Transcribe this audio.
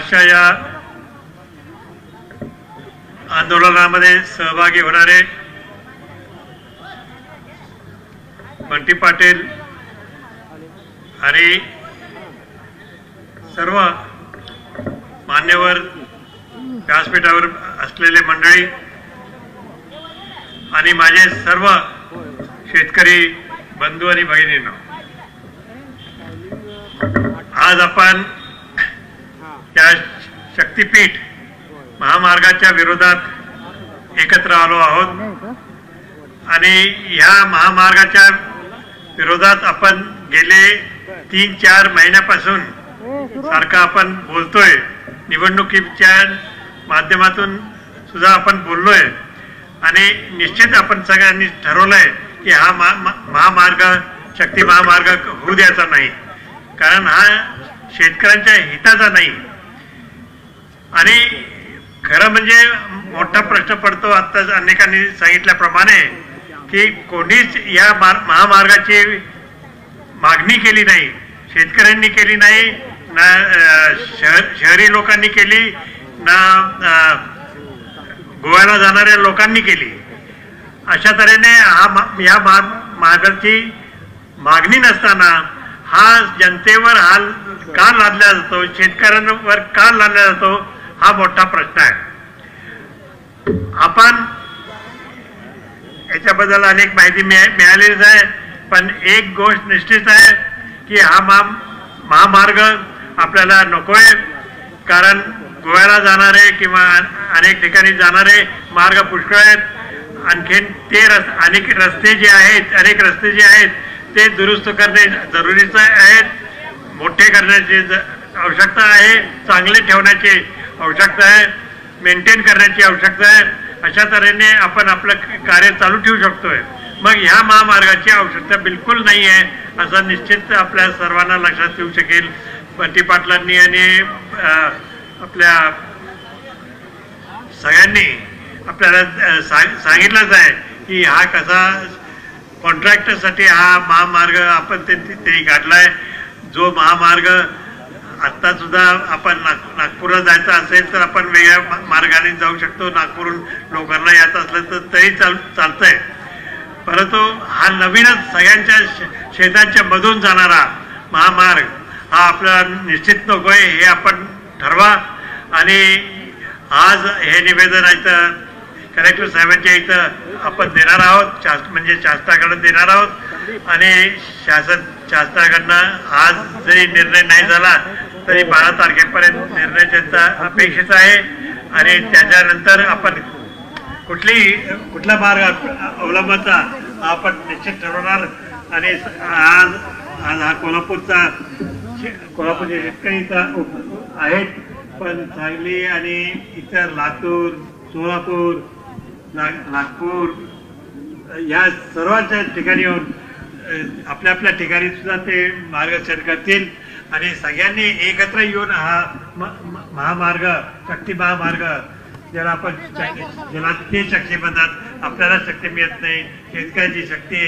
आजच्या या आंदोलनामध्ये सहभागी होणारे बंटी पाटील आणि सर्व मान्यवर व्यासपीठावर असलेले मंडळी आणि माझे सर्व शेतकरी बंधू आणि भगिनींनो, आज आपण या शक्तीपीठ महामार्गाच्या विरोधात एकत्र आलो आहोत आणि ह्या महामार्गाच्या विरोधात आपण गेले 3-4 महिन्यापासून सारखं आपण बोलतोय, निवडणुकीच्या माध्यमातून सुद्धा आपण बोललोय आणि निश्चित आपण सगळ्यांनी ठरवलंय की हा महामार्ग शक्ती महामार्ग होऊ द्यायचा नाही, कारण हा शेतकऱ्यांच्या हिताचा नाही। आणि खरं म्हणजे मोठा प्रश्न पडतो, आता अनेकांनी सांगितल्याप्रमाणे की कोणीच या महामार्गाची मागणी केली नाही, शेतकऱ्यांनी केली नाही, ना शहरी लोकांनी केली, ना गोव्याला जाणाऱ्या लोकांनी केली। अशा तऱ्हेने या मार्गाची मागणी नसताना हा जनतेवर का लादला जातो, शेतकऱ्यांवर का लादला जातो, हा मोठा प्रश्न आहे। आपण याच्याबद्दल अनेक माहिती मिळालीच आहे, पण एक गोष्ट निश्चित आहे की हा महामार्ग आपल्याला नकोय, कारण गोव्याला जाणारे किंवा अनेक ठिकाणी जाणारे मार्ग पुष्कळ आहेत। आणखीन ते अनेक रस्ते जे आहेत ते दुरुस्त करणे जरुरीचं आहे, मोठे करण्याची आवश्यकता आहे, चांगले ठेवण्याची आवश्यकता आहे, मेंटेन करण्याची आवश्यकता आहे। अशा तऱ्हेने आपण आपलं कार्य चालू ठेवू शकतोय। मग ह्या महामार्गाची आवश्यकता बिलकुल नाही आहे असं निश्चित आपल्या सर्वांना लक्षात येऊ शकेल। बंटी पाटलांनी आणि आपल्या सगळ्यांनी आपल्याला सांगितलंच आहे की हा कसा कॉन्ट्रॅक्टरसाठी हा महामार्ग आपण ते काढलाय। जो महामार्ग आता सुद्धा आपण नागपूरला जायचं असेल तर आपण वेगळ्या मार्गाने जाऊ शकतो, नागपूरहून लोकांना यायचं असलं तर तरी चालतंय, परंतु हा नवीनच सगळ्यांच्या शेताच्या मधून जाणारा महामार्ग हा आपल्याला निश्चित नकोय, हे आपण ठरवा। आणि आज हे निवेदन इथं कलेक्टर साहेबांच्या इथं आपण देणार आहोत, म्हणजे शासनाकडे देणार आहोत आणि शासनाकडनं आज जरी निर्णय नाही झाला तरी 12 तारखेपर्यंत निर्णय त्यांचा अपेक्षित आहे आणि त्याच्यानंतर आपण कुठला मार्ग अवलंबायचा आपण निश्चित ठरवणार। आणि आज हा कोल्हापूरचे शेतकरी इथं आहेत, पण सांगली आणि इतर लातूर, सोलापूर, नागपूर या सर्वांच्या ठिकाणी येऊन आपल्या आपल्या ठिकाणी सुद्धा ते मार्गदर्शन करतील आणि सगळ्यांनी एकत्र येऊन हा महामार्ग शक्ती महामार्ग ज्याला ते शक्ती म्हणतात, आपल्याला शक्ती मिळत नाही, शेतकऱ्याची शक्ती